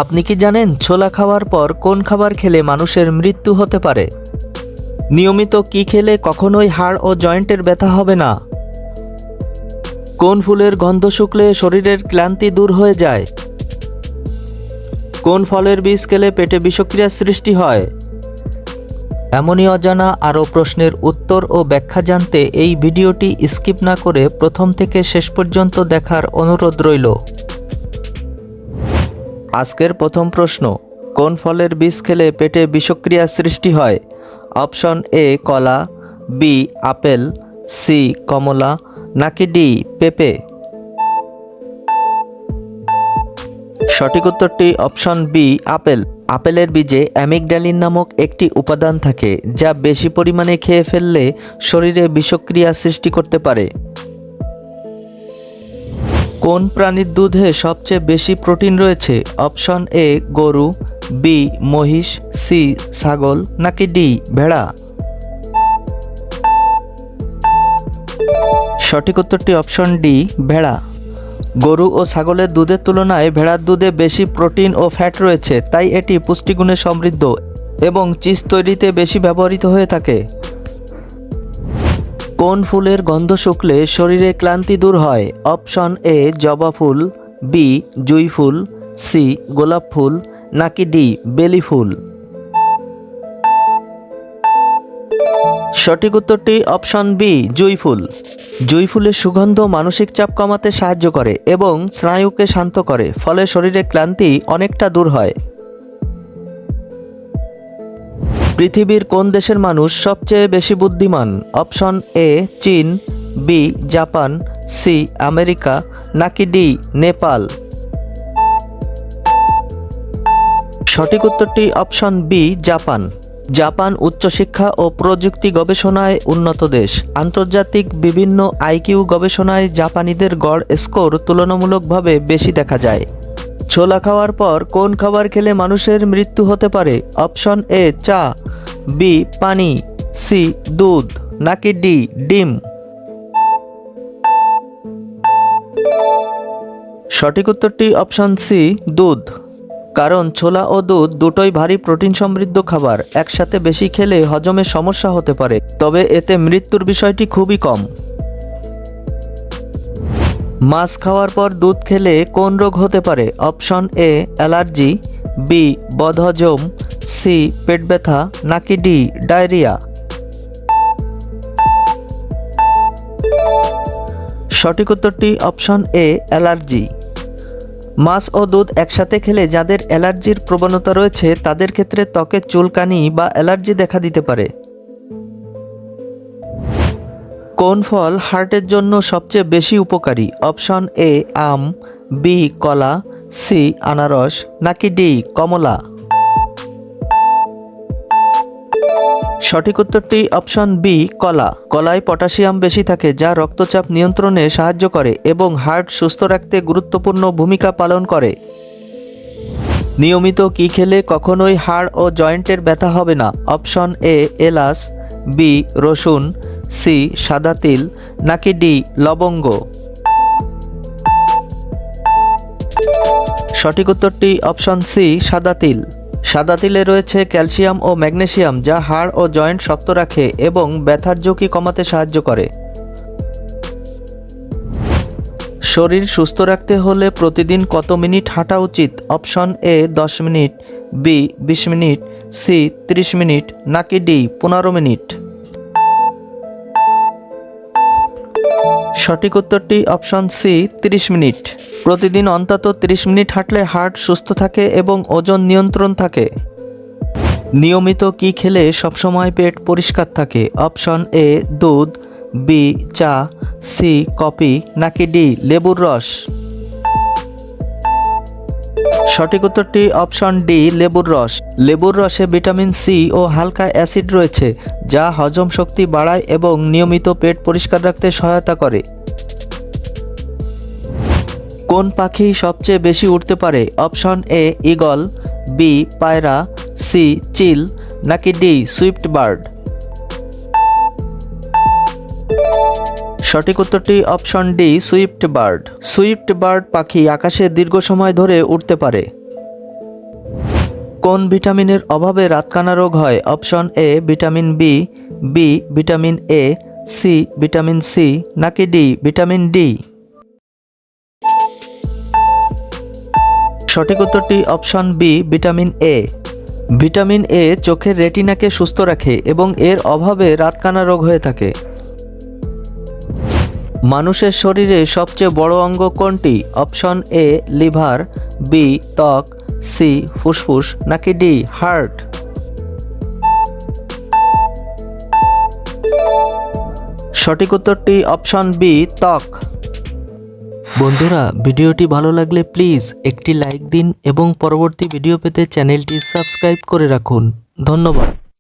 আপনি কি জানেন ছোলা খাওয়ার পর কোন খাবার খেলে মানুষের মৃত্যু হতে পারে? নিয়মিত কি খেলে কখনোই হাড় ও জয়েন্টের ব্যথা হবে না? কোন ফুলের গন্ধ শুকলে শরীরের ক্লান্তি দূর হয়ে যায়? কোন ফলের বীজ খেলে পেটে বিষক্রিয়ার সৃষ্টি হয়? এমনই অজানা আরও প্রশ্নের উত্তর ও ব্যাখ্যা জানতে এই ভিডিওটি স্কিপ না করে প্রথম থেকে শেষ পর্যন্ত দেখার অনুরোধ রইল। আজকের প্রথম প্রশ্ন, কোন ফলের বীজ খেলে পেটে বিষক্রিয়ার সৃষ্টি হয়? অপশন এ কলা, বি আপেল, সি কমলা, নাকি ডি পেঁপে? সঠিক উত্তরটি অপশন বি আপেল। আপেলের বীজে অ্যামিগডালিন নামক একটি উপাদান থাকে যা বেশি পরিমাণে খেয়ে ফেললে শরীরে বিষক্রিয়া সৃষ্টি করতে পারে। কোন প্রাণীর দুধে সবচেয়ে বেশি প্রোটিন রয়েছে? অপশন এ গরু, বি মহিষ, সি ছাগল, নাকি ডি ভেড়া? সঠিক উত্তরটি অপশন ডি ভেড়া। গরু ও ছাগলের দুধের তুলনায় ভেড়ার দুধে বেশি প্রোটিন ও ফ্যাট রয়েছে, তাই এটি পুষ্টিগুণে সমৃদ্ধ এবং চিজ তৈরিতে বেশি ব্যবহৃত হয়ে থাকে। কোন ফুলের গন্ধ শুকলে শরীরে ক্লান্তি দূর হয়? অপশন এ জবা ফুল, বি জুঁই ফুল, সি গোলাপ ফুল, নাকি ডি বেলি ফুল? সঠিক উত্তরটি অপশন বি জুঁই ফুল। জুঁই ফুলের সুগন্ধ মানসিক চাপ কমাতে সাহায্য করে এবং স্নায়ুকে শান্ত করে, ফলে শরীরে ক্লান্তি অনেকটা দূর হয়। পৃথিবীর কোন দেশের মানুষ সবচেয়ে বেশি বুদ্ধিমান? অপশন এ চীন, বি জাপান, সি আমেরিকা, নাকি ডি নেপাল? সঠিক উত্তরটি অপশন বি জাপান। জাপান উচ্চশিক্ষা ও প্রযুক্তি গবেষণায় উন্নত দেশ। আন্তর্জাতিক বিভিন্ন আইকিউ গবেষণায় জাপানিদের গড় স্কোর তুলনামূলকভাবে বেশি দেখা যায়। ছোলা খাওয়ার পর কোন খাবার খেলে মানুষের মৃত্যু হতে পারে? অপশন এ চা, বি পানি, সি দুধ, নাকি ডি ডিম? সঠিক উত্তরটি অপশন সি দুধ। কারণ ছোলা ও দুধ দুটোই ভারী প্রোটিন সমৃদ্ধ খাবার, একসাথে বেশি খেলে হজমে সমস্যা হতে পারে, তবে এতে মৃত্যুর বিষয়টি খুবই কম। মাছ খাওয়ার পর দুধ খেলে কোন রোগ হতে পারে? অপশন এ অ্যালার্জি, বি বদহজম, সি পেট ব্যথা, নাকি ডি ডায়রিয়া? সঠিক উত্তরটি অপশন এ অ্যালার্জি। মাছ ও দুধ একসাথে খেলে যাদের অ্যালার্জির প্রবণতা রয়েছে তাদের ক্ষেত্রে ত্বকে চুলকানি বা অ্যালার্জি দেখা দিতে পারে। কোন ফল হার্টের জন্য সবচেয়ে বেশি উপকারী? অপশন এ আম, বি কলা, সি আনারস, নাকি ডি কমলা? সঠিক উত্তরটি অপশন বি কলা। কলায় পটাশিয়াম বেশি থাকে যা রক্তচাপ নিয়ন্ত্রণে সাহায্য করে এবং হার্ট সুস্থ রাখতে গুরুত্বপূর্ণ ভূমিকা পালন করে। নিয়মিত কি খেলে কখনোই হাড় ও জয়েন্টের ব্যথা হবে না? অপশন এ এলাচ, বি রসুন, সি সাদা তিল, নাকি ডি লবঙ্গ? সঠিক উত্তরটি অপশন সি সাদা তিল। সাদা তিলে রয়েছে ক্যালসিয়াম ও ম্যাগনেসিয়াম যা হাড় ও জয়েন্ট শক্ত রাখে এবং ব্যথার ঝুঁকি কমাতে সাহায্য করে। শরীর সুস্থ রাখতে হলে প্রতিদিন কত মিনিট হাঁটা উচিত? Option A 10 minute, B 20 minute, C 30 minute, নাকি ডি 15 মিনিট? সঠিক উত্তরটি অপশন সি 30 মিনিট। প্রতিদিন অন্তত 30 মিনিট হাঁটলে হার্ট সুস্থ থাকে এবং ওজন নিয়ন্ত্রণ থাকে। নিয়মিত কি খেলে সবসময় পেট পরিষ্কার থাকে? অপশন এ দুধ, বি চা, সি কফি, নাকি ডি লেবুর রস? সঠিক উত্তরটি অপশন ডি লেবুর রস। লেবুর রসে ভিটামিন সি ও হালকা অ্যাসিড রয়েছে যা হজম শক্তি বাড়ায় এবং নিয়মিত পেট পরিষ্কার রাখতে সহায়তা করে। কোন পাখি সবচেয়ে বেশি উড়তে পারে? অপশন এ ঈগল, বি পায়রা, সি চিল, নাকি ডি সুইফট বার্ড? সঠিক উত্তরটি option D Swift bird. Swift bird পাখি আকাশে দীর্ঘ সময় ধরে উড়তে পারে। কোন ভিটামিনের অভাবে রাতকানা রোগ হয়? Option A vitamin B, B vitamin A, C vitamin C নাকি ডি ভিটামিন ডি? সঠিক উত্তরটি option B vitamin A. Vitamin A চোখের রেটিনাকে সুস্থ রাখে এবং এর অভাবে রাতকানা রোগ হয়ে থাকে। মানুষের শরীরে সবচেয়ে বড় অঙ্গ কোনটি? অপশন এ লিভার, বি ত্বক, সি ফুসফুস নাকি ডি হার্ট? সঠিক উত্তরটি অপশন বি ত্বক। বন্ধুরা, ভিডিওটি ভালো লাগলে প্লিজ একটি লাইক দিন এবং পরবর্তী ভিডিও পেতে চ্যানেলটি সাবস্ক্রাইব করে রাখুন। ধন্যবাদ।